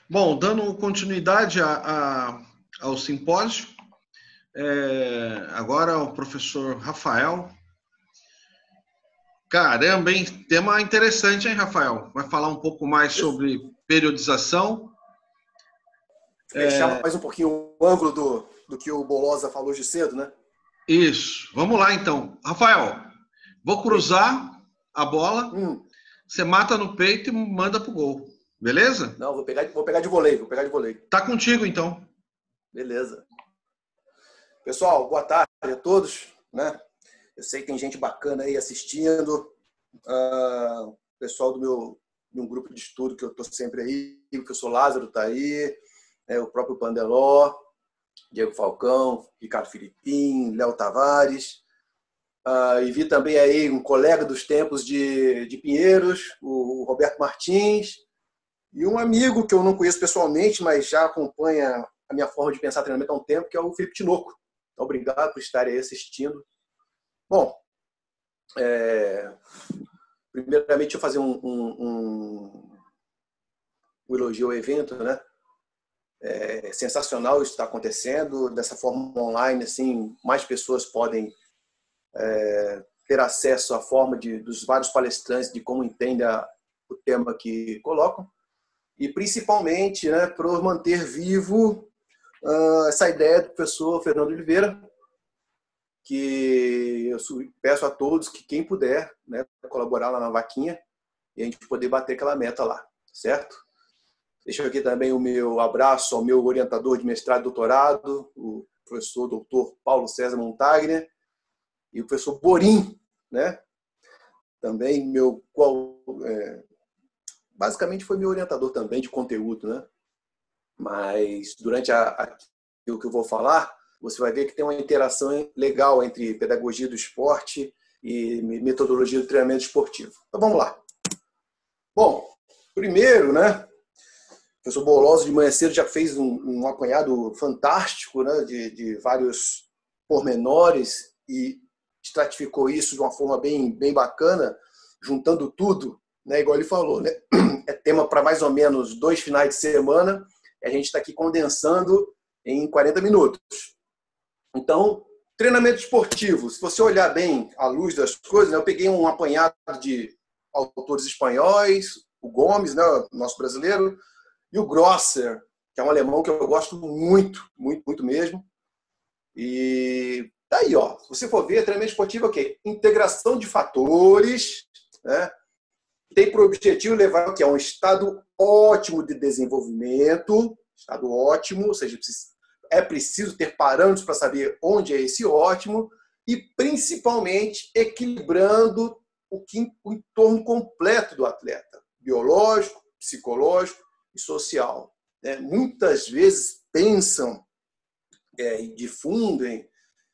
Bom, dando continuidade ao simpósio, agora o professor Rafael. Caramba, hein? Tema interessante, hein, Rafael? Vai falar um pouco mais sobre periodização. Fechar mais um pouquinho o ângulo do que o Bolosa falou de cedo, né? Isso. Vamos lá, então. Rafael, vou cruzar a bola, você mata no peito e manda pro gol. Beleza? Não, vou pegar de voleio, Tá contigo, então. Beleza. Pessoal, boa tarde a todos, né? Eu sei que tem gente bacana aí assistindo. O pessoal do meu grupo de estudo, que eu estou sempre aí, o professor Lázaro está aí, o próprio Pandeló, Diego Falcão, Ricardo Filipim, Léo Tavares. E vi também aí um colega dos tempos de Pinheiros, o Roberto Martins, e um amigo que eu não conheço pessoalmente, mas já acompanha a minha forma de pensar treinamento há um tempo, que é o Felipe Tinoco. Então, obrigado por estarem aí assistindo. Bom, primeiramente, deixa eu fazer um elogio ao evento, né? É sensacional isso está acontecendo. Dessa forma online, assim, mais pessoas podem ter acesso à forma dos vários palestrantes, de como entendem o tema que colocam. E, principalmente, né, por manter vivo essa ideia do professor Fernando Oliveira, que eu peço a todos que quem puder, né, colaborar lá na vaquinha e a gente poder bater aquela meta lá, certo? Deixo aqui também o meu abraço ao meu orientador de mestrado e doutorado, o professor doutor Paulo César Montagner, e o professor Borim, né? Também basicamente foi meu orientador também de conteúdo, né? Mas durante o que eu vou falar, você vai ver que tem uma interação legal entre pedagogia do esporte e metodologia do treinamento esportivo. Então vamos lá. Bom, primeiro, né? O professor Bolosa de manhã cedo já fez um apanhado fantástico, né, de vários pormenores e estratificou isso de uma forma bem bacana, juntando tudo, né, igual ele falou, né? É tema para mais ou menos 2 finais de semana. A gente está aqui condensando em 40 minutos. Então, treinamento esportivo, se você olhar bem à luz das coisas, né, eu peguei um apanhado de autores espanhóis, o Gomes, né, nosso brasileiro, e o Grosser, que é um alemão que eu gosto muito, muito, muito mesmo. E daí, ó, se você for ver, treinamento esportivo é o quê? Integração de fatores, né? Tem por objetivo levar o que é um estado ótimo de desenvolvimento, estado ótimo, ou seja, é preciso ter parâmetros para saber onde é esse ótimo e, principalmente, equilibrando o entorno completo do atleta, biológico, psicológico e social. Muitas vezes pensam e difundem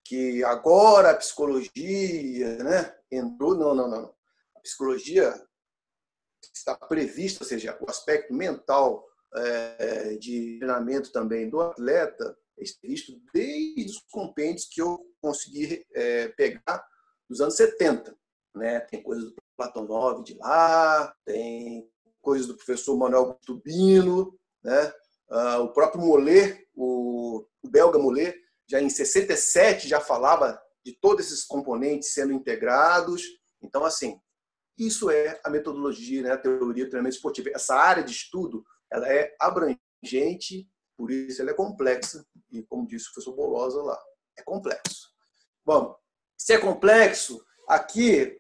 que agora a psicologia, né, entrou. Não. A psicologia está prevista, ou seja, o aspecto mental de treinamento também do atleta é visto desde os compêndios que eu consegui pegar dos anos 70. Né? Tem coisas do Platonov de lá, tem coisas do professor Manuel Tubino, né? O próprio Mollet, o belga Mollet, já em 67 já falava de todos esses componentes sendo integrados. Então, assim, isso é a metodologia, né? A teoria do treinamento esportivo. Essa área de estudo ela é abrangente, por isso ela é complexa. E, como disse o professor Bolosa lá, é complexo. Bom, se é complexo, aqui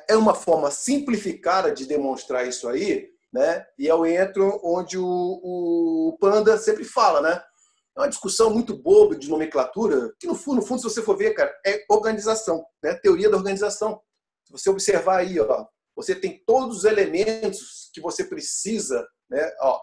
é uma forma simplificada de demonstrar isso aí, né? E eu entro onde o Panda sempre fala, né? É uma discussão muito boba de nomenclatura, que no fundo, se você for ver, cara, é organização, né? Teoria da organização. Se você observar aí, ó, você tem todos os elementos que você precisa, né? Ó,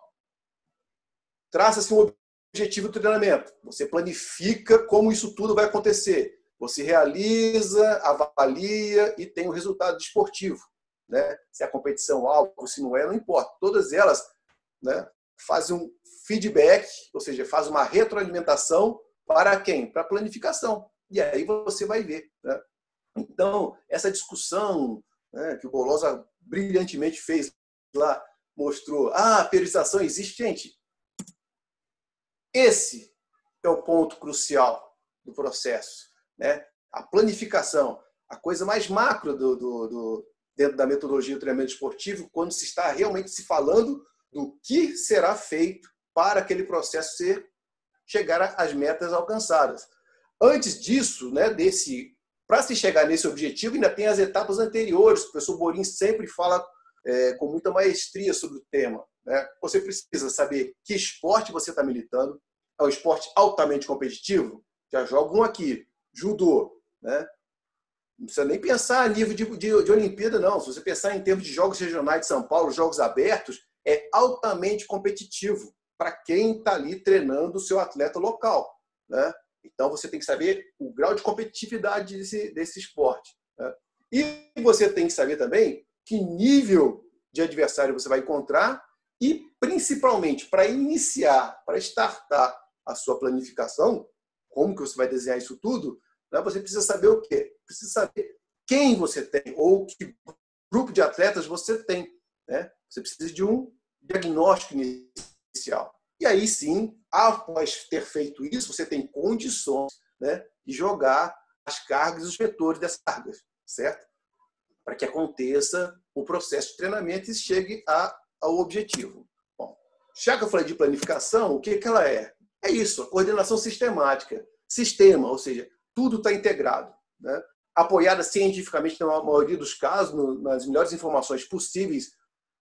traça-se um objetivo do treinamento. Você planifica como isso tudo vai acontecer. Você realiza, avalia e tem o resultado esportivo. Né? Se é a competição algo, se não é, não importa. Todas elas, né, fazem um feedback, ou seja, faz uma retroalimentação para quem? Para a planificação. E aí você vai ver. Né? Então, essa discussão, né, que o Bolosa brilhantemente fez lá, mostrou, a periodização existe, gente. Esse é o ponto crucial do processo, né? A planificação, a coisa mais macro dentro da metodologia do treinamento esportivo, quando se está realmente se falando do que será feito para aquele processo chegar às metas alcançadas. Antes disso, né, para se chegar nesse objetivo, ainda tem as etapas anteriores. O professor Borin sempre fala com muita maestria sobre o tema, né? Você precisa saber que esporte você está militando. É um esporte altamente competitivo? Já joga um aqui, judô, né? Não precisa nem pensar a nível de Olimpíada, não. Se você pensar em termos de jogos regionais de São Paulo, jogos abertos, é altamente competitivo para quem está ali treinando o seu atleta local, né? Então, você tem que saber o grau de competitividade desse esporte, né? E você tem que saber também que nível de adversário você vai encontrar e, principalmente, para iniciar, para startar a sua planificação, como que você vai desenhar isso tudo, né? Você precisa saber o quê? Precisa saber quem você tem ou que grupo de atletas você tem, né? Você precisa de um diagnóstico inicial. E aí sim, após ter feito isso, você tem condições, né, de jogar as cargas e os vetores dessas cargas, certo? Para que aconteça o processo de treinamento e chegue ao objetivo. Bom, já que eu falei de planificação, o que ela é? É isso, a coordenação sistemática. Sistema, ou seja, tudo está integrado, né? Apoiada cientificamente, na maioria dos casos, nas melhores informações possíveis,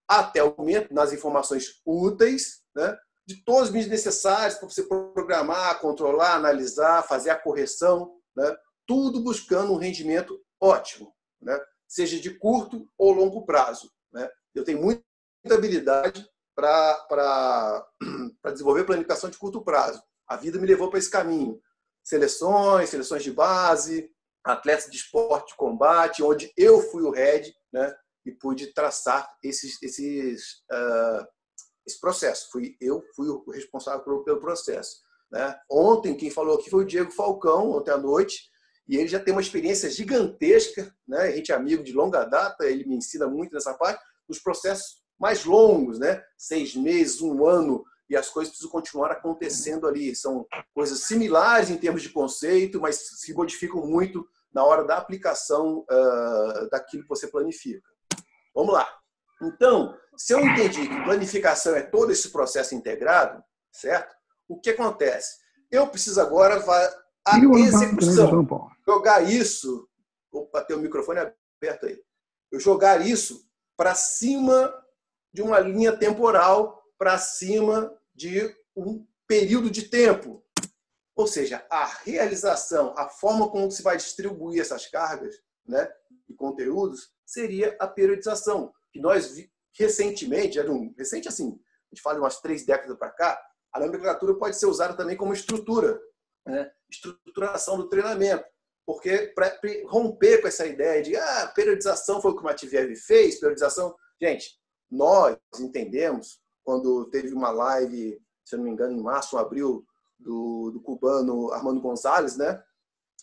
até o momento, nas informações úteis, né? De todos os meios necessários para você programar, controlar, analisar, fazer a correção, né? Tudo buscando um rendimento ótimo, né? Seja de curto ou longo prazo, né? Eu tenho muita habilidade para desenvolver planificação de curto prazo. A vida me levou para esse caminho. Seleções de base, atletas de esporte de combate, onde eu fui o head, né? E pude traçar esse processo. Eu fui o responsável pelo processo, né? Ontem, quem falou aqui foi o Diego Falcão, ontem à noite, e ele já tem uma experiência gigantesca, né? A gente é amigo de longa data, ele me ensina muito nessa parte, os processos mais longos, né? 6 meses, 1 ano, e as coisas precisam continuar acontecendo ali. São coisas similares em termos de conceito, mas se modificam muito na hora da aplicação daquilo que você planifica. Vamos lá. Então, se eu entendi que planificação é todo esse processo integrado, certo? O que acontece? Eu preciso agora a execução. Jogar isso... Opa, tem o microfone aberto aí. Eu jogar isso para cima de uma linha temporal, para cima de um período de tempo. Ou seja, a realização, a forma como se vai distribuir essas cargas, né, e conteúdos, seria a periodização. Que nós, recentemente, recente assim, a gente fala de umas 3 décadas para cá, a nomenclatura pode ser usada também como estrutura, né? Estruturação do treinamento. Porque para romper com essa ideia de periodização foi o que o Matveev fez, periodização... Gente, nós entendemos, quando teve uma live, se eu não me engano, em março ou abril, do cubano Armando Gonzalez, né?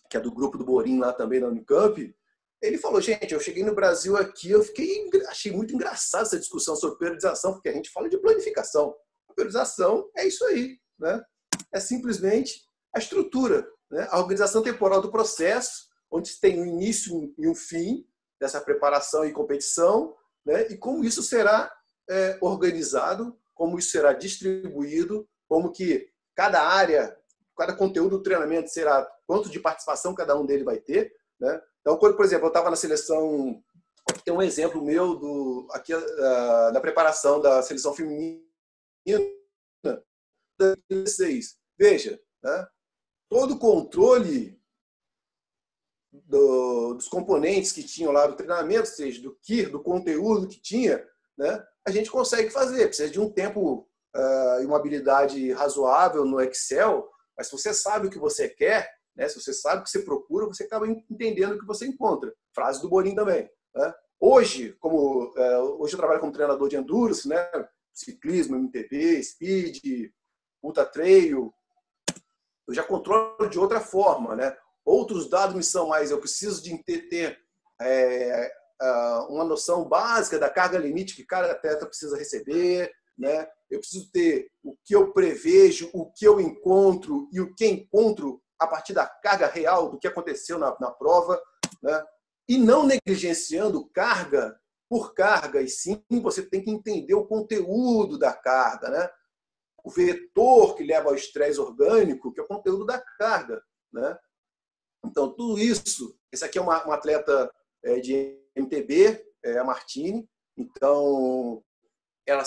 Que é do grupo do Borin lá também na Unicamp, ele falou, gente, eu cheguei no Brasil aqui, achei muito engraçado essa discussão sobre periodização, porque a gente fala de planificação. A periodização é isso aí, né? É simplesmente a estrutura, né? A organização temporal do processo, onde tem um início e um fim dessa preparação e competição, né? E como isso será organizado, como isso será distribuído, como que cada área, cada conteúdo do treinamento será, quanto de participação cada um dele vai ter, né? Então, quando, por exemplo, eu estava na seleção, aqui tem um exemplo meu da preparação da seleção feminina de 2016. Veja, né? Todo o controle dos componentes que tinham lá do treinamento, ou seja, do conteúdo que tinha, né? A gente consegue fazer. Precisa de um tempo e uma habilidade razoável no Excel, mas se você sabe o que você quer, né? Se você sabe o que você procura, você acaba entendendo o que você encontra. Frase do Borin também, né? Hoje eu trabalho como treinador de endurance, né? Ciclismo, MTB, speed, ultra trail. Eu já controlo de outra forma, né? Outros dados me são mais... Eu preciso de ter uma noção básica da carga limite que cada atleta precisa receber, né? Eu preciso ter o que eu prevejo, o que eu encontro e o que encontro a partir da carga real do que aconteceu na prova, né? E não negligenciando carga por carga, e sim você tem que entender o conteúdo da carga, né? O vetor que leva ao estresse orgânico, que é o conteúdo da carga, né? Então, tudo isso, esse aqui é uma atleta de MTB, a Martine, então ela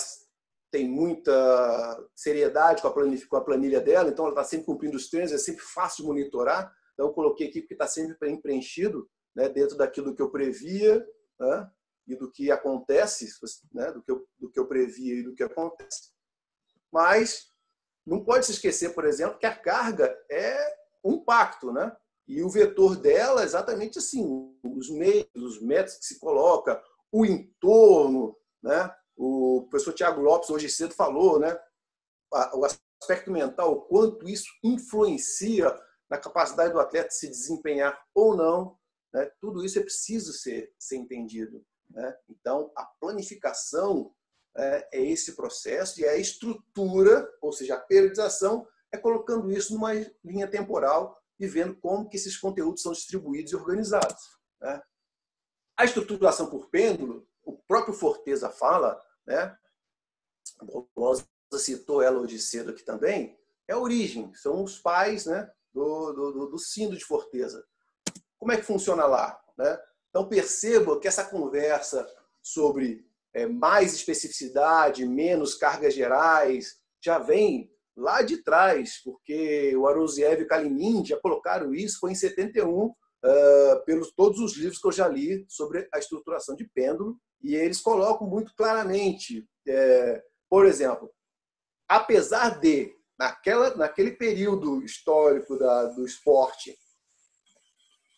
tem muita seriedade com a planilha dela, então ela está sempre cumprindo os treinos, é sempre fácil de monitorar, então eu coloquei aqui porque está sempre bem preenchido, né, dentro daquilo que eu previa, né, e do que acontece, né, do que eu previa e do que acontece. Mas não pode se esquecer, por exemplo, que a carga é um impacto, né? E o vetor dela é exatamente assim, os meios, os métodos que se coloca, o entorno, né? O professor Tiago Lopes hoje cedo falou, né? O aspecto mental, o quanto isso influencia na capacidade do atleta de se desempenhar ou não, né? Tudo isso é preciso ser entendido, né? Então, a planificação é esse processo, e a estrutura, ou seja, a periodização, é colocando isso numa linha temporal e vendo como que esses conteúdos são distribuídos e organizados, né? A estruturação por pêndulo, o próprio Forteza fala, né? A Bolonza citou ela hoje cedo aqui também, é a origem, são os pais, né, do Sindo de Forteza. Como é que funciona lá, né? Então perceba que essa conversa sobre mais especificidade, menos cargas gerais, já vem lá de trás, porque o Arosiev e o Kalinin já colocaram isso, foi em 71, pelos todos os livros que eu já li sobre a estruturação de pêndulo, e eles colocam muito claramente, por exemplo, apesar de, naquele período histórico do esporte,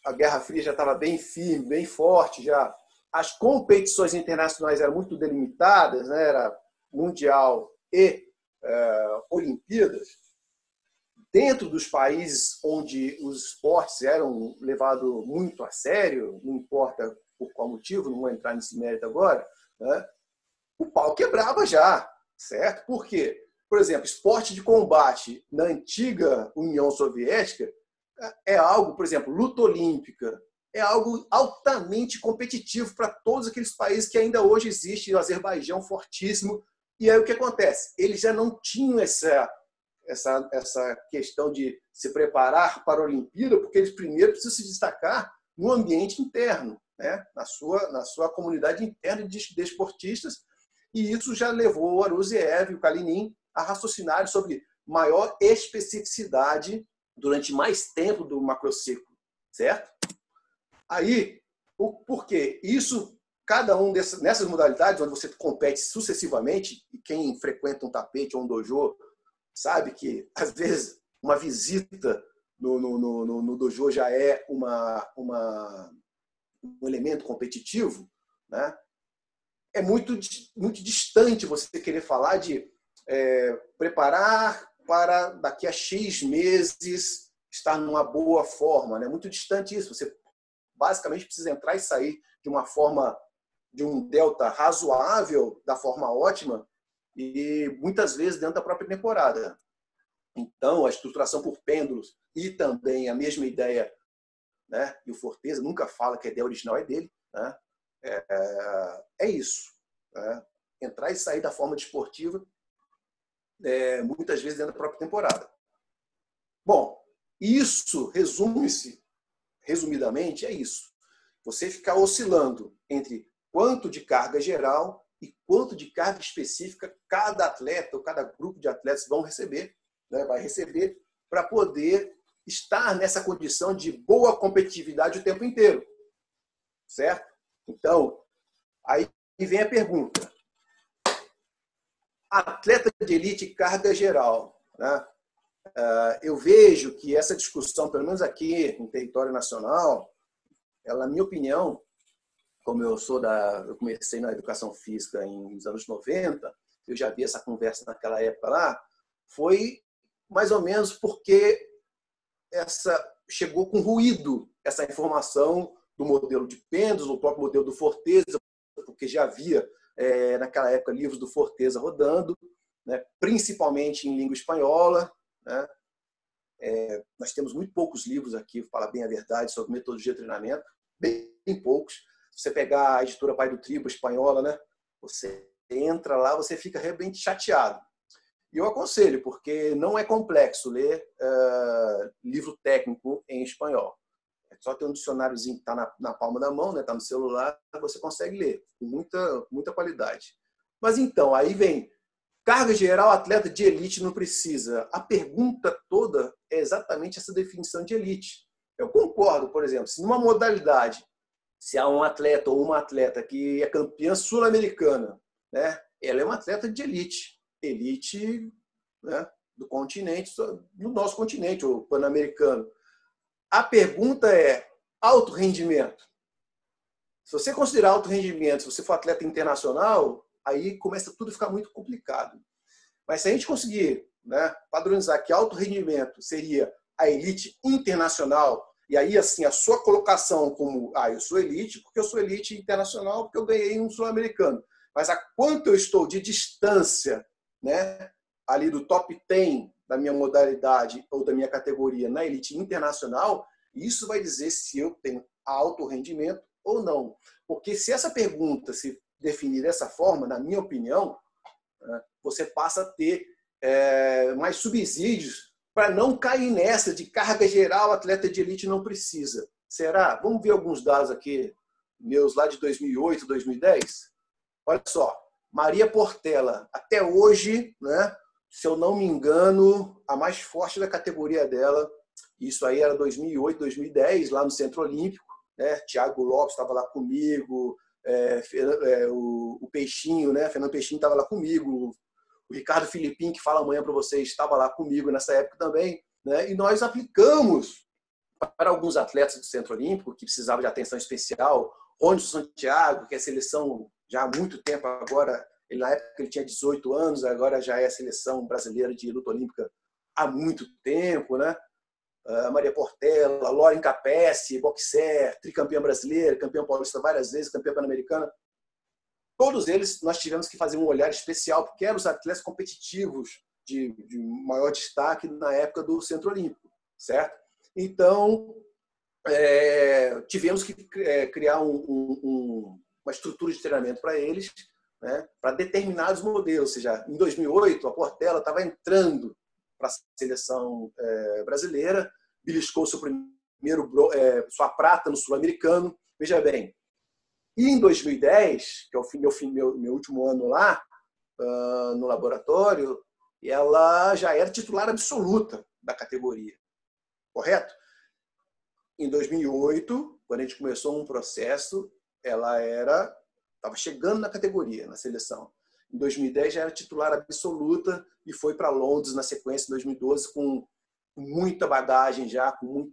a Guerra Fria já estava bem firme, bem forte, já as competições internacionais eram muito delimitadas, né? Era Mundial e Olimpíadas. Dentro dos países onde os esportes eram levados muito a sério, não importa por qual motivo, não vou entrar nesse mérito agora, né? O pau quebrava já, certo? Por quê? Por exemplo, esporte de combate na antiga União Soviética é algo, por exemplo, luta olímpica, é algo altamente competitivo para todos aqueles países que ainda hoje existem, o Azerbaijão fortíssimo. E aí o que acontece? Eles já não tinham essa questão de se preparar para a Olimpíada, porque eles primeiro precisam se destacar no ambiente interno, né? na sua comunidade interna de desportistas, e isso já levou o Arosiev e o Kalinin a raciocinar sobre maior especificidade durante mais tempo do macrociclo, certo? Aí, por quê? Isso, cada um nessas modalidades, onde você compete sucessivamente, e quem frequenta um tapete ou um dojo sabe que, às vezes, uma visita no dojo já é um elemento competitivo, né? É muito distante você querer falar de preparar para daqui a X meses estar numa boa forma, né? Muito distante isso. Você basicamente precisa entrar e sair de uma forma, de um delta razoável, da forma ótima, e muitas vezes dentro da própria temporada. Então, a estruturação por pêndulos e também a mesma ideia, né? E o Forteza nunca fala que a ideia original é dele, né? É isso, né? Entrar e sair da forma desportiva, muitas vezes dentro da própria temporada. Bom, isso resumidamente, é isso. Você ficar oscilando entre quanto de carga geral e quanto de carga específica cada atleta ou cada grupo de atletas vão receber, né? Vai receber para poder estar nessa condição de boa competitividade o tempo inteiro, certo? Então, aí vem a pergunta. Atleta de elite, carga geral, né? Eu vejo que essa discussão, pelo menos aqui no território nacional, ela, na minha opinião, como eu comecei na educação física nos anos 90, eu já vi essa conversa naquela época lá, foi mais ou menos porque chegou com ruído essa informação do modelo de Pendos, do próprio modelo do Forteza, porque já havia naquela época, livros do Forteza rodando, né? Principalmente em língua espanhola, né? Nós temos muito poucos livros aqui, para falar bem a verdade, sobre metodologia de treinamento, bem poucos. Se você pegar a editora Pai do Tribo espanhola, né? Você entra lá, você fica realmente chateado. E eu aconselho, porque não é complexo ler livro técnico em espanhol. É só ter um dicionáriozinho que está na palma da mão, está, né, no celular, você consegue ler com muita qualidade. Mas então, aí vem carga geral, atleta de elite não precisa. A pergunta toda é exatamente essa definição de elite. Eu concordo, por exemplo, se numa modalidade, se há um atleta ou uma atleta que é campeã sul-americana, né, ela é uma atleta de elite. Elite, né, do continente, do nosso continente, o pan-americano. A pergunta é alto rendimento. Se você considerar alto rendimento, se você for atleta internacional, aí começa tudo a ficar muito complicado. Mas se a gente conseguir, né, padronizar que alto rendimento seria a elite internacional, e aí assim a sua colocação como eu sou elite porque eu sou elite internacional, porque eu ganhei um sul-americano. Mas a quanto eu estou de distância, né, ali do top 10 da minha modalidade ou da minha categoria na elite internacional, isso vai dizer se eu tenho alto rendimento ou não. Porque se essa pergunta se definir dessa forma, na minha opinião, você passa a ter mais subsídios para não cair nessa de carga geral, atleta de elite não precisa. Será? Vamos ver alguns dados aqui, meus lá de 2008, 2010. Olha só, Maria Portela, até hoje, né, se eu não me engano, a mais forte da categoria dela, isso aí era 2008, 2010, lá no Centro Olímpico, né? Thiago Lopes estava lá comigo, o Peixinho, né? Fernando Peixinho estava lá comigo, o Ricardo Filipim, que fala amanhã para vocês, estava lá comigo nessa época também, né? E nós aplicamos para alguns atletas do Centro Olímpico que precisavam de atenção especial, Ronilson Santiago, que é seleção já há muito tempo agora, ele, na época ele tinha 18 anos, agora já é a seleção brasileira de luta olímpica há muito tempo, né? Maria Portela, Lauren Capesse, boxer, tricampeã brasileira, campeã paulista várias vezes, campeã pan-americana. Todos eles nós tivemos que fazer um olhar especial, porque eram os atletas competitivos de maior destaque na época do Centro Olímpico, certo? Então, tivemos que criar uma estrutura de treinamento para eles, né, para determinados modelos. Ou seja, em 2008, a Portela estava entrando para a seleção brasileira, beliscou sua prata no Sul-Americano. Veja bem, e em 2010, que é o meu último ano lá, no laboratório, ela já era titular absoluta da categoria, correto? Em 2008, quando a gente começou um processo, ela estava chegando na categoria, na seleção. Em 2010 já era titular absoluta e foi para Londres na sequência, em 2012, com muita bagagem já, com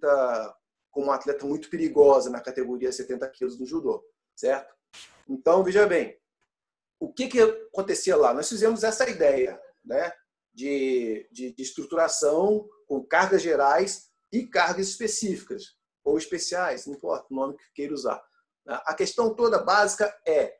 uma atleta muito perigosa na categoria 70 quilos do judô, certo? Então, veja bem, o que acontecia lá? Nós fizemos essa ideia, né, de estruturação com cargas gerais e cargas específicas, ou especiais, não importa o nome que queira usar. A questão toda básica é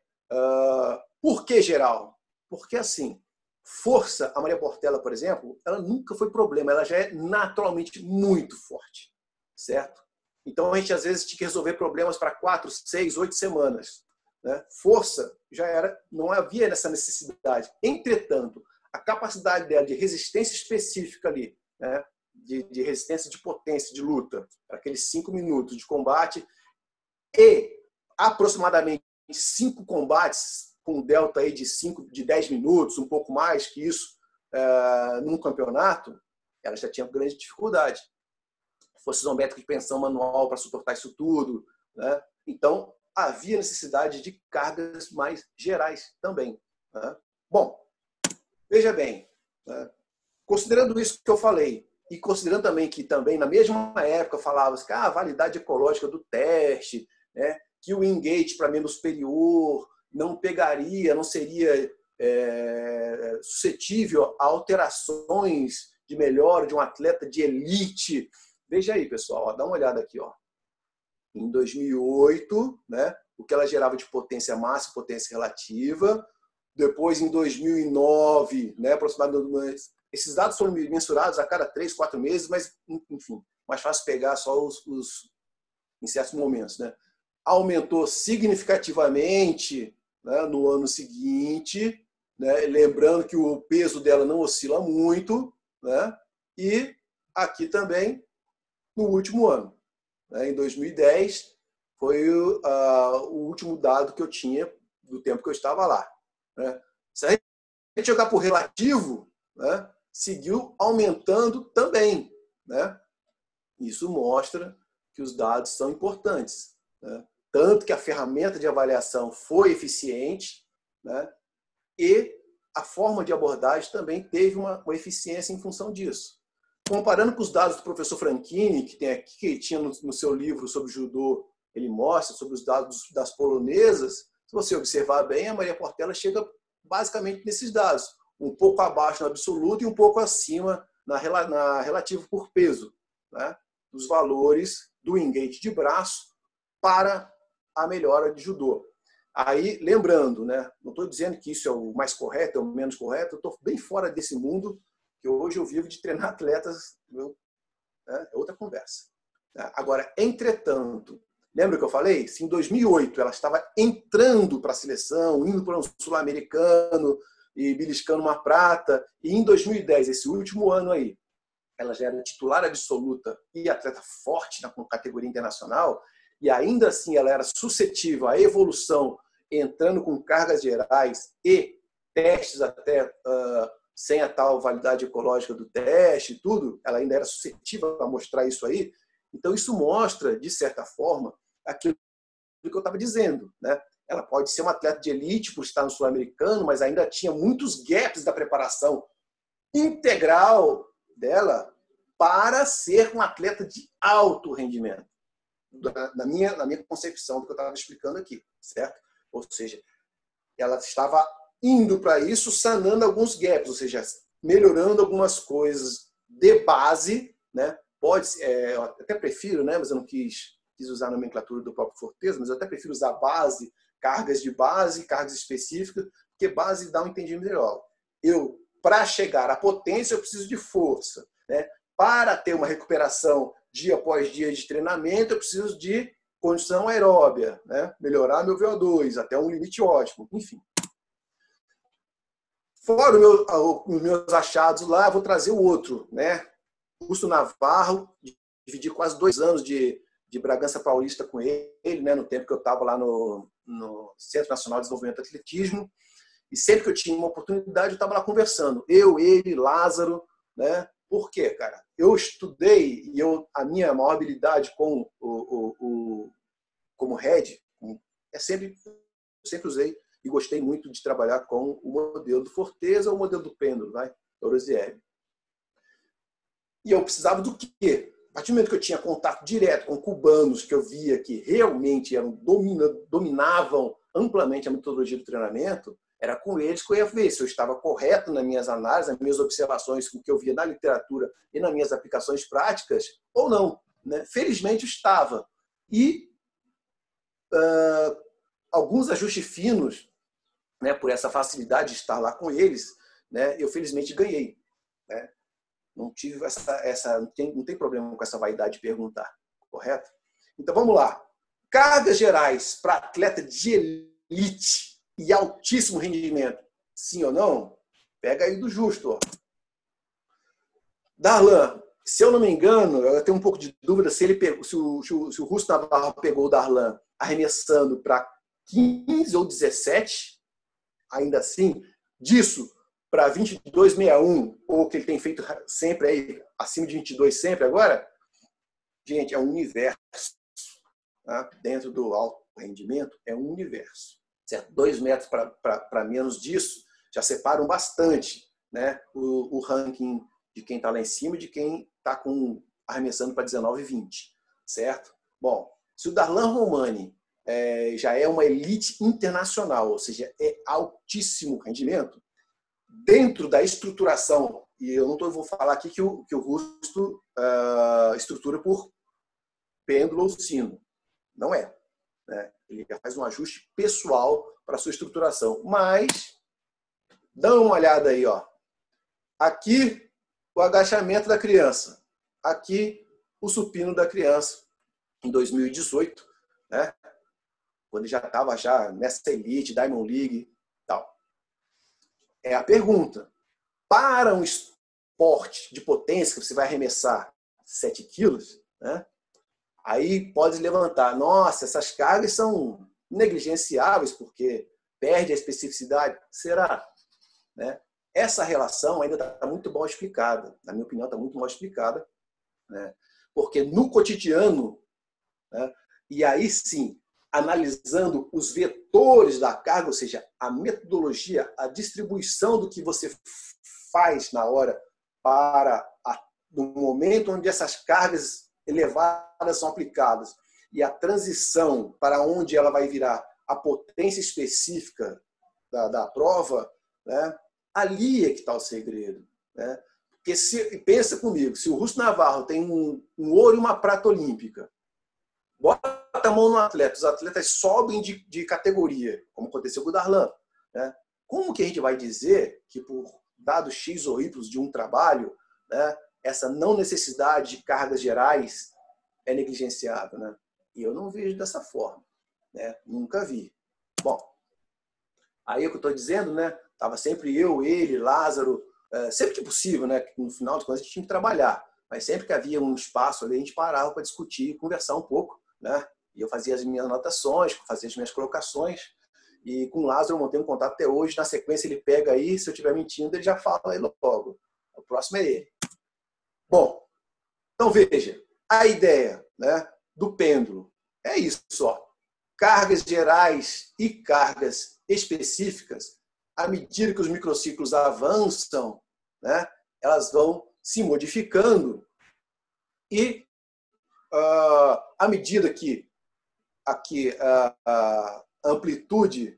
por que geral? Porque, assim, força, a Maria Portela, por exemplo, ela nunca foi problema, ela já é naturalmente muito forte, certo? Então, a gente, às vezes, tinha que resolver problemas para 4, 6, 8 semanas. Né? Força já era, não havia essa necessidade. Entretanto, a capacidade dela de resistência específica ali, né? de resistência de potência, de luta, para aqueles 5 minutos de combate e aproximadamente 5 combates com um delta aí de 10 minutos, um pouco mais que isso, num campeonato, ela já tinha grande dificuldade. Fosse isométrica de tensão manual para suportar isso tudo, né? Então, havia necessidade de cargas mais gerais também. Né? Bom, veja bem, né? Considerando isso que eu falei, e considerando também que também na mesma época falava-se que a validade ecológica do teste, né? Que o engate para membro superior não pegaria, não seria suscetível a alterações de melhora de um atleta de elite. Veja aí, pessoal, dá uma olhada aqui. Ó. Em 2008, né, o que ela gerava de potência máxima e potência relativa. Depois, em 2009, né, aproximadamente, esses dados foram mensurados a cada 3, 4 meses, mas, enfim, mais fácil pegar só em certos momentos, né? Aumentou significativamente, né, no ano seguinte, né, lembrando que o peso dela não oscila muito, né, e aqui também no último ano, né, em 2010, foi o último dado que eu tinha do tempo que eu estava lá, né. Se a gente jogar por relativo, né, seguiu aumentando também, né. Isso mostra que os dados são importantes, né? Tanto que a ferramenta de avaliação foi eficiente, né? E a forma de abordagem também teve uma eficiência em função disso. Comparando com os dados do professor Franchini, que tem aqui, que tinha no seu livro sobre judô, ele mostra sobre os dados das polonesas, se você observar bem, a Maria Portela chega basicamente nesses dados, um pouco abaixo no absoluto e um pouco acima na relativo por peso, né, dos valores do engate de braço para a melhora de judô. Aí, lembrando, né, não estou dizendo que isso é o mais correto, é o menos correto, eu estou bem fora desse mundo, que hoje eu vivo de treinar atletas, né, é outra conversa. Agora, entretanto, lembra que eu falei? Se em 2008 ela estava entrando para a seleção, indo para um sul-americano e beliscando uma prata, e em 2010, esse último ano aí, ela já era titular absoluta e atleta forte na categoria internacional, e ainda assim ela era suscetível à evolução, entrando com cargas gerais e testes até sem a tal validade ecológica do teste e tudo, ela ainda era suscetível a mostrar isso aí. Então isso mostra, de certa forma, aquilo que eu estava dizendo, né? Ela pode ser uma atleta de elite por estar no sul-americano, mas ainda tinha muitos gaps da preparação integral dela para ser um atleta de alto rendimento, na minha concepção do que eu estava explicando aqui, certo? Ou seja, ela estava indo para isso, sanando alguns gaps, ou seja, melhorando algumas coisas de base, né? Pode, eu até prefiro, né? Mas eu não quis usar a nomenclatura do próprio Forteza, mas eu até prefiro usar base, cargas de base, cargas específicas, porque base dá um entendimento melhor. Para chegar à potência, eu preciso de força, né? Para ter uma recuperação dia após dia de treinamento, eu preciso de condição aeróbia, né? Melhorar meu VO2 até um limite ótimo, enfim. Fora os meus achados lá, vou trazer o outro, né? Augusto Navarro, dividi quase 2 anos de Bragança Paulista com ele, né? No tempo que eu estava lá no Centro Nacional de Desenvolvimento do Atletismo, e sempre que eu tinha uma oportunidade, eu estava lá conversando. Ele, Lázaro, né? Por quê, cara? Eu estudei e a minha maior habilidade como head sempre usei e gostei muito de trabalhar com o modelo do Forteza ou o modelo do pêndulo, vai? Eurosier. E eu precisava do quê? A partir do momento que eu tinha contato direto com cubanos, que eu via que realmente dominavam amplamente a metodologia do treinamento, era com eles que eu ia ver se eu estava correto nas minhas análises, nas minhas observações, com o que eu via na literatura e nas minhas aplicações práticas, ou não, né? Felizmente eu estava. E alguns ajustes finos, né, por essa facilidade de estar lá com eles, né, eu felizmente ganhei, né? Não tive não tem problema com essa vaidade de perguntar, correto? Então vamos lá. Cargas gerais para atleta de elite e altíssimo rendimento, sim ou não? Pega aí do justo. Ó. Darlan, se eu não me engano, eu tenho um pouco de dúvida se o Russo Navarro pegou o Darlan arremessando para 15 ou 17, ainda assim, disso para 22,61, ou que ele tem feito sempre aí, acima de 22 sempre agora, gente, é um universo. Tá? Dentro do alto rendimento, é um universo. Certo? 2 metros para menos disso já separam bastante, né, o ranking de quem está lá em cima e de quem está arremessando para 19,20. Certo? Bom, se o Darlan Romani já é uma elite internacional, ou seja, é altíssimo rendimento, dentro da estruturação, e eu não vou falar aqui que o Rusto estrutura por pêndulo ou sino. Não é. né? Ele faz um ajuste pessoal para a sua estruturação. Mas, dá uma olhada aí, ó. Aqui, o agachamento da criança. Aqui, o supino da criança. Em 2018, né? Quando ele já estava nessa elite, Diamond League e tal. É a pergunta. Para um esporte de potência, que você vai arremessar 7 quilos, né? Aí pode levantar. Nossa, essas cargas são negligenciáveis porque perde a especificidade. Será? Né? Essa relação ainda está muito mal explicada. Na minha opinião, está muito mal explicada. Né? Porque no cotidiano, né? E aí sim, analisando os vetores da carga, ou seja, a metodologia, a distribuição do que você faz na hora no momento onde essas cargas elevadas são aplicadas e a transição para onde ela vai virar a potência específica da prova, né? Ali é que está o segredo. Né? Porque pensa comigo, se o Russo Navarro tem um ouro e uma prata olímpica, bota a mão no atleta, os atletas sobem de categoria, como aconteceu com o Darlan. Né? Como que a gente vai dizer que por dados X ou Y de um trabalho, né, essa não necessidade de cargas gerais é negligenciável? Né? E eu não vejo dessa forma. Né? Nunca vi. Bom, aí o que eu estou dizendo, né? Estava sempre eu, ele, Lázaro, sempre que possível, né? No final de contas a gente tinha que trabalhar, mas sempre que havia um espaço ali, a gente parava para discutir, conversar um pouco, né? E eu fazia as minhas anotações, fazia as minhas colocações, e com o Lázaro eu montei um contato até hoje. Na sequência ele pega aí, se eu estiver mentindo, ele já fala aí logo. O próximo é ele. Bom, então veja, a ideia, né, do pêndulo é isso, ó. Cargas gerais e cargas específicas, à medida que os microciclos avançam, né, elas vão se modificando e à medida que aqui a amplitude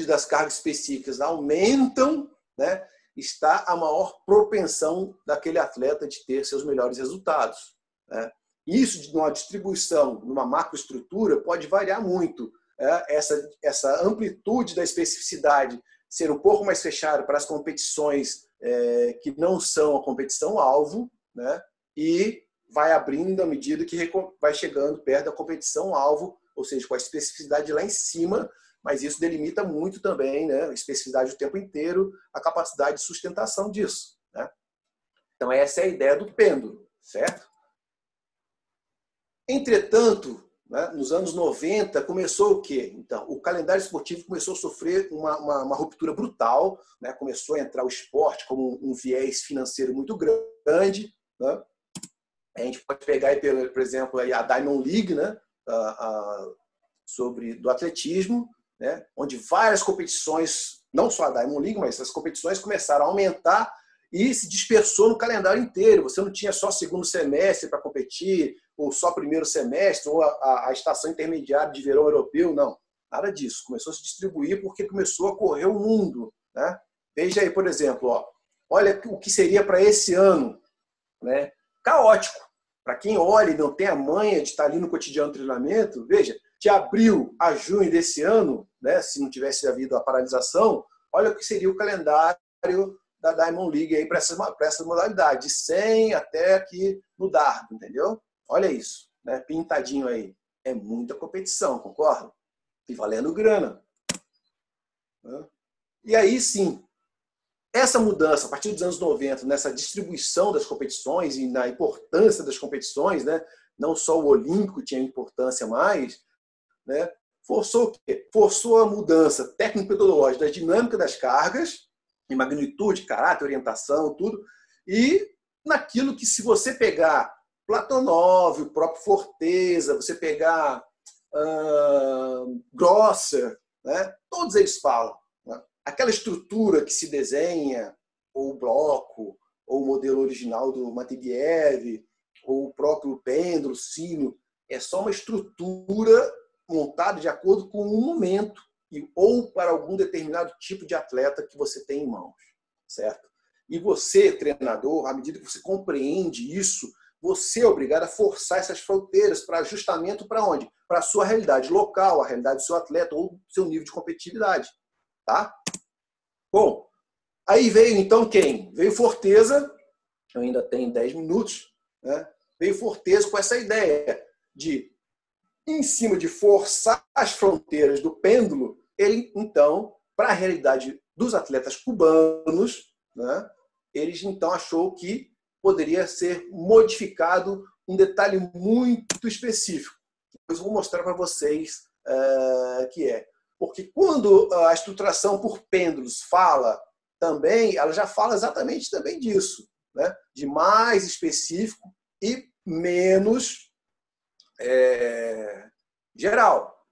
das cargas específicas aumentam, né, está a maior propensão daquele atleta de ter seus melhores resultados. Né? Isso, de uma distribuição, numa macroestrutura, pode variar muito. Essa amplitude da especificidade ser um pouco mais fechada para as competições que não são a competição-alvo, né? E vai abrindo à medida que vai chegando perto da competição-alvo, ou seja, com a especificidade lá em cima, mas isso delimita muito também, né, a especificidade o tempo inteiro, a capacidade de sustentação disso. Né? Então, essa é a ideia do pêndulo, certo? Entretanto, né, nos anos 90, começou o quê? Então, o calendário esportivo começou a sofrer uma ruptura brutal, né? Começou a entrar o esporte como um viés financeiro muito grande. Né? A gente pode pegar, aí, por exemplo, aí a Diamond League, né? Do atletismo, né? Onde várias competições, não só a Diamond League, mas as competições começaram a aumentar e se dispersou no calendário inteiro. Você não tinha só segundo semestre para competir, ou só primeiro semestre, ou a estação intermediária de verão europeu, não. Nada disso. Começou a se distribuir porque começou a correr o mundo. Né? Veja aí, por exemplo, ó, olha o que seria para esse ano. Né? Caótico. Para quem olha e não tem a manha de estar ali no cotidiano do treinamento, veja, de abril a junho desse ano, né, se não tivesse havido a paralisação, olha o que seria o calendário da Diamond League aí para essa modalidade, de 100 até aqui no dardo, entendeu? Olha isso, né, pintadinho aí. É muita competição, concorda? E valendo grana. E aí sim, essa mudança, a partir dos anos 90, nessa distribuição das competições e na importância das competições, né, não só o olímpico tinha importância mais, né, forçou o quê? Forçou a mudança técnico-metodológica da dinâmica das cargas, em magnitude, caráter, orientação, tudo, e naquilo que, se você pegar Platonov, o próprio Forteza, você pegar Grosser, né, todos eles falam. Né, aquela estrutura que se desenha, ou o bloco, ou o modelo original do Matveev, ou o próprio pêndulo, sino, é só uma estrutura montada de acordo com um momento ou para algum determinado tipo de atleta que você tem em mãos, certo? E você, treinador, à medida que você compreende isso, você é obrigado a forçar essas fronteiras para ajustamento para onde? Para a sua realidade local, a realidade do seu atleta ou do seu nível de competitividade. Tá? Bom, aí veio então quem? Veio Forteza, eu ainda tenho 10 minutos, né? Veio Forteza com essa ideia de, em cima de forçar as fronteiras do pêndulo, ele então, para a realidade dos atletas cubanos, né? Eles então achou que poderia ser modificado um detalhe muito específico. Depois eu vou mostrar para vocês que é. Porque quando a estruturação por pêndulos fala também, ela já fala exatamente também disso, né? De mais específico e menos geral.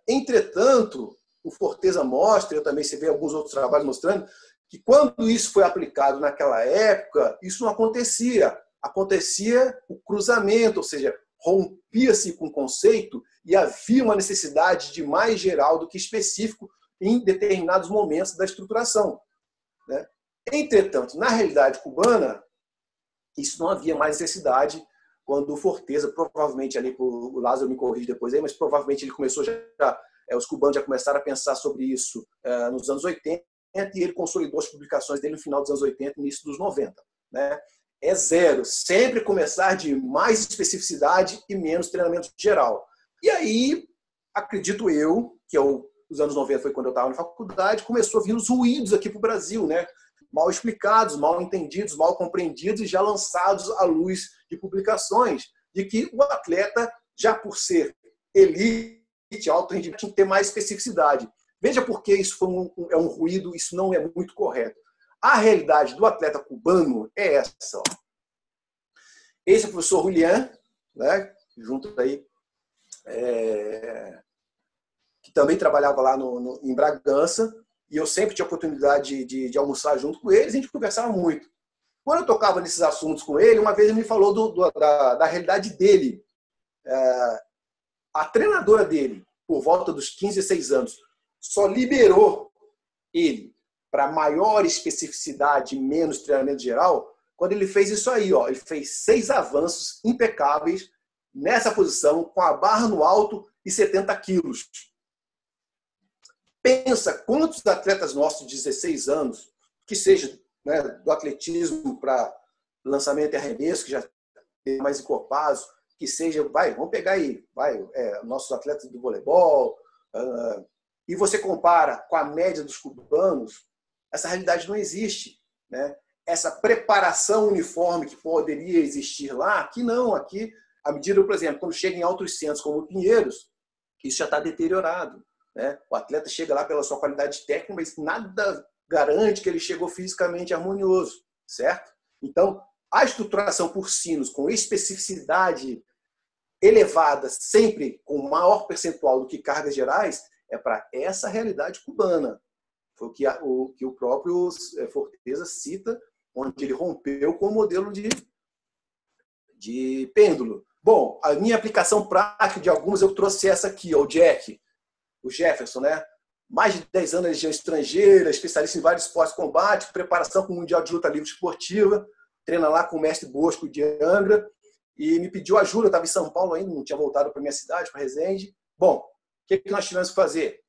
Entretanto, o Forteza mostra, eu também, você vê alguns outros trabalhos mostrando, que quando isso foi aplicado naquela época, isso não acontecia. Acontecia o cruzamento, ou seja, rompia-se com o conceito e havia uma necessidade de mais geral do que específico em determinados momentos da estruturação. Né? Entretanto, na realidade cubana, isso não havia mais necessidade quando o Forteza, provavelmente ali, o Lázaro me corrige depois aí, mas provavelmente ele começou os cubanos já começaram a pensar sobre isso nos anos 80 e ele consolidou as publicações dele no final dos anos 80 e início dos 90. Né? É zero, sempre começar de mais especificidade e menos treinamento geral. E aí, acredito eu, que os anos 90 foi quando eu estava na faculdade, começou a vir os ruídos aqui para o Brasil, né? Mal explicados, mal entendidos, mal compreendidos e já lançados à luz de publicações, de que o atleta, já por ser elite, alto rendimento, tinha que ter mais especificidade. Veja por que isso foi é um ruído, isso não é muito correto. A realidade do atleta cubano é essa. Ó. Esse é o professor Julián, né, junto aí, que também trabalhava lá em Bragança, e eu sempre tinha oportunidade de almoçar junto com eles, e a gente conversava muito. Quando eu tocava nesses assuntos com ele, uma vez ele me falou da realidade dele. A treinadora dele, por volta dos 15, 16 anos, só liberou ele para maior especificidade e menos treinamento geral quando ele fez isso aí. Ó. Ele fez 6 avanços impecáveis nessa posição, com a barra no alto e 70 quilos. Pensa quantos atletas nossos de 16 anos, que seja, né, do atletismo para lançamento e arremesso, que já tem mais encorpados, que seja, vamos pegar aí, nossos atletas do voleibol, e você compara com a média dos cubanos, essa realidade não existe. Né? Essa preparação uniforme que poderia existir lá, aqui não. Aqui, à medida, por exemplo, quando chega em altos centros como o Pinheiros, isso já está deteriorado. Né? O atleta chega lá pela sua qualidade técnica, mas nada garante que ele chegou fisicamente harmonioso. Certo? Então, a estruturação por sinos com especificidade elevada, sempre com maior percentual do que cargas gerais, é para essa realidade cubana. Foi o que o próprio Forteza cita, onde ele rompeu com o modelo de pêndulo. Bom, a minha aplicação prática de algumas, eu trouxe essa aqui, ó, o Jefferson, né? Mais de 10 anos de região estrangeira, especialista em vários esportes de combate, preparação para o Mundial de Luta Livre Esportiva, treina lá com o mestre Bosco de Angra, e me pediu ajuda, eu estava em São Paulo ainda, não tinha voltado para a minha cidade, para Resende. Bom, o que nós tivemos que fazer?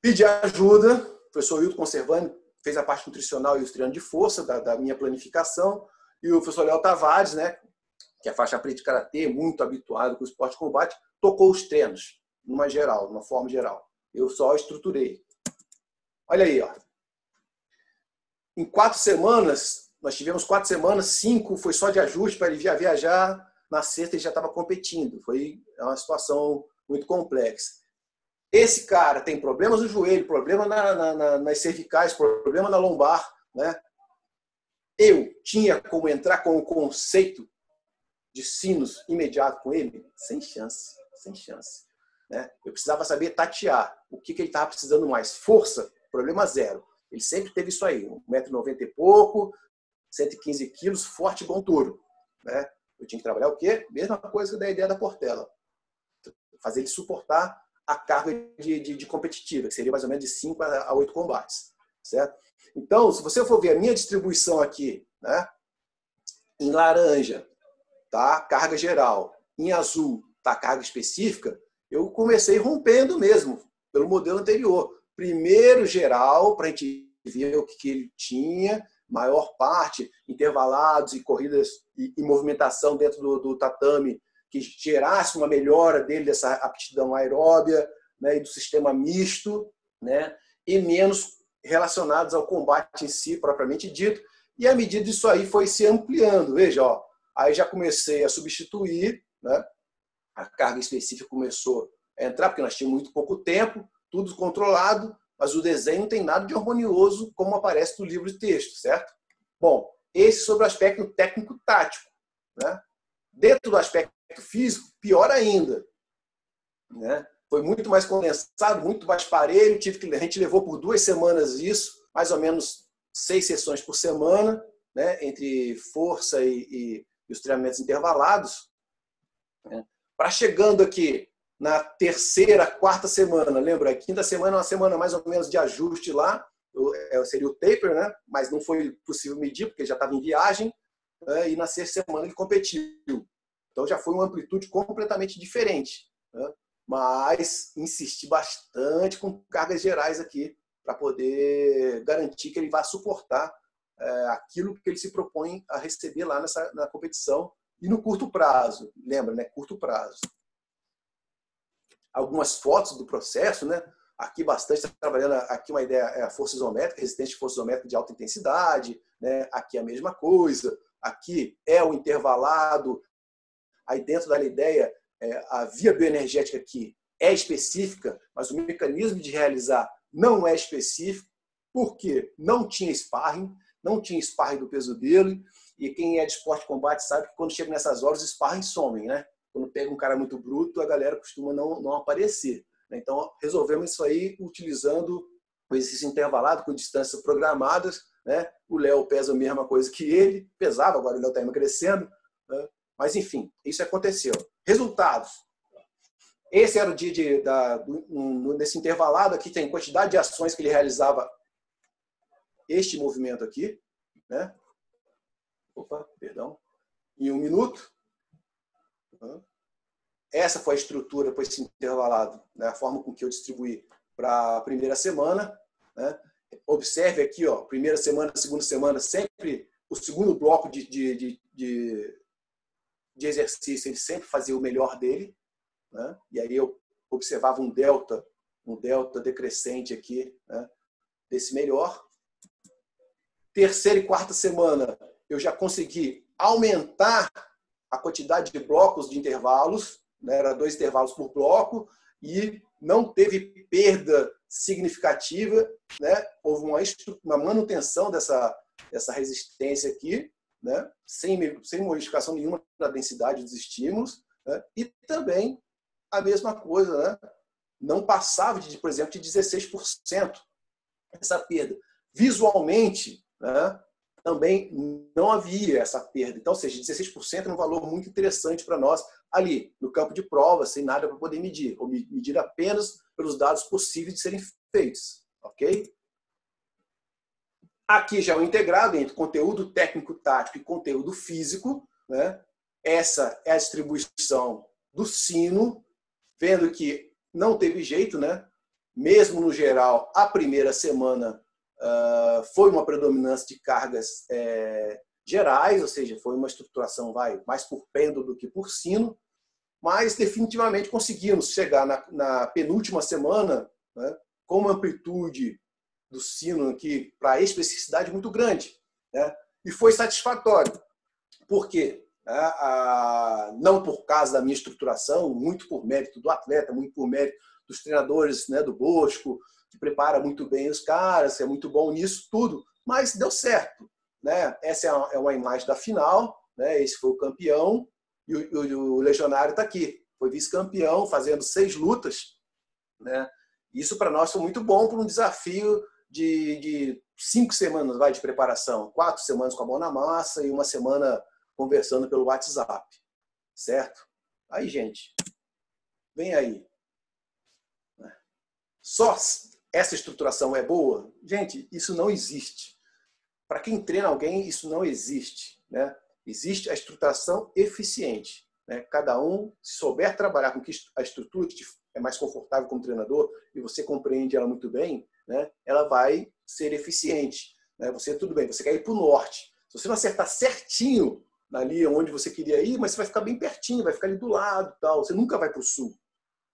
Pedir ajuda, o professor Hilton Conservani fez a parte nutricional e os treinos de força da minha planificação, e o professor Léo Tavares, né, que é faixa preta de karatê, muito habituado com o esporte de combate, tocou os treinos, numa forma geral. Eu só estruturei. Olha aí, ó. Em 4 semanas, nós tivemos 4 semanas, 5 foi só de ajuste para ele viajar, na sexta ele já estava competindo. Foi uma situação muito complexa. Esse cara tem problemas no joelho, problema nas cervicais, problema na lombar. Né? Eu tinha como entrar com o conceito de sinos imediato com ele? Sem chance, sem chance. Né? Eu precisava saber tatear o que ele estava precisando mais. Força, problema zero. Ele sempre teve isso aí, 1,90 m e pouco, 115 quilos, forte igual um touro. Né? Eu tinha que trabalhar o quê? Mesma coisa da ideia da Portela. Fazer ele suportar a carga de competitiva, que seria mais ou menos de 5 a 8 combates. Certo? Então, se você for ver a minha distribuição aqui, né, Em laranja, tá? Carga geral. Em azul, tá? Carga específica. Eu comecei rompendo mesmo, pelo modelo anterior. Primeiro geral, para a gente ver o que ele tinha, maior parte, intervalados e corridas e movimentação dentro do tatame, que gerasse uma melhora dele, dessa aptidão aeróbia, né, e do sistema misto, né, e menos relacionados ao combate em si, propriamente dito. E à medida disso aí foi se ampliando. Veja, ó, aí já comecei a substituir, né, a carga específica começou a entrar, porque nós tínhamos muito pouco tempo, tudo controlado, mas o desenho não tem nada de harmonioso como aparece no livro de texto, certo? Bom, esse sobre o aspecto técnico-tático, né? Dentro do aspecto físico, pior ainda, né? Foi muito mais condensado, muito mais parelho, a gente levou por 2 semanas isso, mais ou menos 6 sessões por semana, né? Entre força e os treinamentos intervalados, né? Para chegando aqui na terceira, quarta semana, lembra? A quinta semana é uma semana mais ou menos de ajuste lá, seria o taper, né? Mas não foi possível medir, porque já estava em viagem, né? E na sexta semana ele competiu. Então já foi uma amplitude completamente diferente, né? Mas insisti bastante com cargas gerais aqui, para poder garantir que ele vai suportar aquilo que ele se propõe a receber lá na competição e no curto prazo. Lembra, né? Curto prazo. Algumas fotos do processo, né? Aqui bastante trabalhando, aqui uma ideia é a força isométrica, resistência de força isométrica de alta intensidade, né? Aqui a mesma coisa, aqui é o intervalado, aí dentro da ideia, a via bioenergética aqui é específica, mas o mecanismo de realizar não é específico, porque não tinha sparring do peso dele, e quem é de esporte de combate sabe que quando chega nessas horas os sparring somem, né? Quando pega um cara muito bruto, a galera costuma não aparecer. Então, resolvemos isso aí utilizando o exercício intervalado com distâncias programadas, né? O Léo pesa a mesma coisa que ele, pesava, agora o Léo está emagrecendo, né? Mas, enfim, isso aconteceu. Resultados. Esse era o dia nesse intervalado aqui, tem quantidade de ações que ele realizava este movimento aqui, né? Opa, perdão. Em 1 minuto. Essa foi a estrutura para esse intervalado, né? A forma com que eu distribuí para a primeira semana, né? Observe aqui, ó, primeira semana, segunda semana, sempre o segundo bloco de exercício, ele sempre fazia o melhor dele, né? E aí eu observava um delta decrescente aqui, né? Desse melhor. Terceira e quarta semana, eu já consegui aumentar a quantidade de blocos de intervalos, né? Era 2 intervalos por bloco, e não teve perda significativa, né? Houve uma manutenção dessa resistência aqui, né? Sem modificação nenhuma na densidade dos estímulos, né? E também a mesma coisa, né? Não passava, por exemplo, de 16% essa perda. Visualmente, né? Também não havia essa perda. Então, ou seja, 16% é um valor muito interessante para nós ali, no campo de prova, sem nada para poder medir, ou medir apenas pelos dados possíveis de serem feitos. Ok? Aqui já é o integrado entre conteúdo técnico-tático e conteúdo físico, né? Essa é a distribuição do sino, vendo que não teve jeito, né? Mesmo no geral, a primeira semana foi uma predominância de cargas gerais, ou seja, foi uma estruturação mais por pêndulo do que por sino, mas definitivamente conseguimos chegar na penúltima semana, né, com uma amplitude do sino aqui para especificidade muito grande, né, e foi satisfatório. Por quê? Não por causa da minha estruturação, muito por mérito do atleta, muito por mérito dos treinadores, né, do Bosco, que prepara muito bem os caras, é muito bom nisso tudo, mas deu certo, né? Essa é uma imagem da final, né? Esse foi o campeão, e o legionário está aqui, foi vice-campeão, fazendo 6 lutas, né? Isso para nós foi muito bom para um desafio de 5 semanas de preparação, 4 semanas com a mão na massa e 1 semana conversando pelo WhatsApp, certo? Aí, gente, vem aí. Só essa estruturação é boa? Gente, isso não existe. Para quem treina alguém, isso não existe, né? Existe a estruturação eficiente, né? Cada um, se souber trabalhar com a estrutura que é mais confortável como treinador e você compreende ela muito bem, né? Ela vai ser eficiente, né? Tudo bem, você quer ir para o norte. Se você não acertar certinho ali onde você queria ir, mas você vai ficar bem pertinho, vai ficar ali do lado, tal. Você nunca vai para o sul,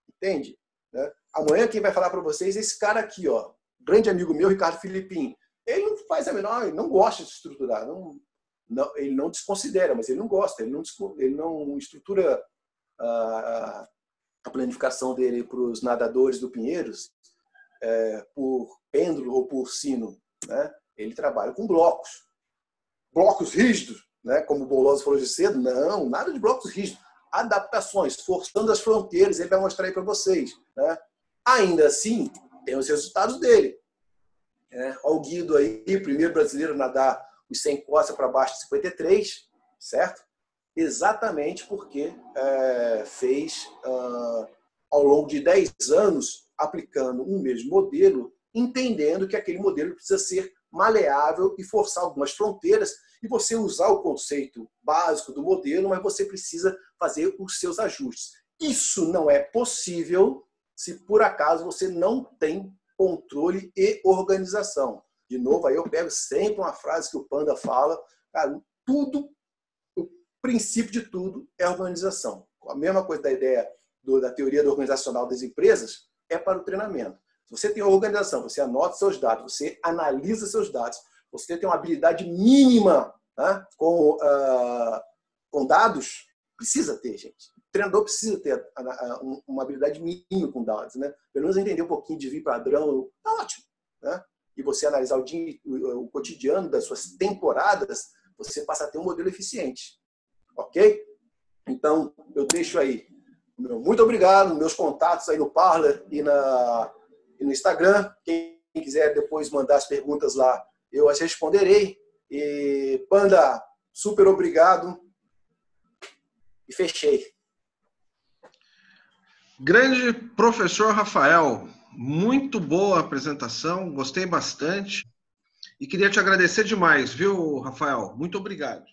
entende? Né? Amanhã quem vai falar para vocês é esse cara aqui, ó, grande amigo meu, Ricardo Filipim. Ele não faz a menor, ele não gosta de estruturar, ele não desconsidera, mas ele não gosta, ele não estrutura a planificação dele para os nadadores do Pinheiros por pêndulo ou por sino, né? Ele trabalha com blocos rígidos, né? Como o Boloso falou de cedo, não, nada de blocos rígidos, adaptações, forçando as fronteiras, ele vai mostrar aí para vocês, né? Ainda assim, tem os resultados dele. Olha o Guido aí, primeiro brasileiro a nadar os 100 costas para baixo de 53, certo? Exatamente porque fez, ao longo de 10 anos, aplicando um mesmo modelo, entendendo que aquele modelo precisa ser maleável e forçar algumas fronteiras, e você usar o conceito básico do modelo, mas você precisa fazer os seus ajustes. Isso não é possível se, por acaso, você não tem controle e organização. De novo, aí eu pego sempre uma frase que o Panda fala, cara, o princípio de tudo é organização. A mesma coisa da ideia da teoria organizacional das empresas é para o treinamento. Se você tem organização, você anota seus dados, você analisa seus dados, você tem uma habilidade mínima, né, com dados, precisa ter, gente. O treinador precisa ter uma habilidade mínima com dados, né? Pelo menos entender um pouquinho de vir padrão, tá ótimo, né? E você analisar o cotidiano das suas temporadas, você passa a ter um modelo eficiente. Ok? Então, eu deixo aí. Muito obrigado. Meus contatos aí no Parler e no Instagram. Quem quiser depois mandar as perguntas lá, eu as responderei. E, Panda, super obrigado. E fechei. Grande professor Rafael, muito boa apresentação, gostei bastante. E queria te agradecer demais, viu, Rafael? Muito obrigado.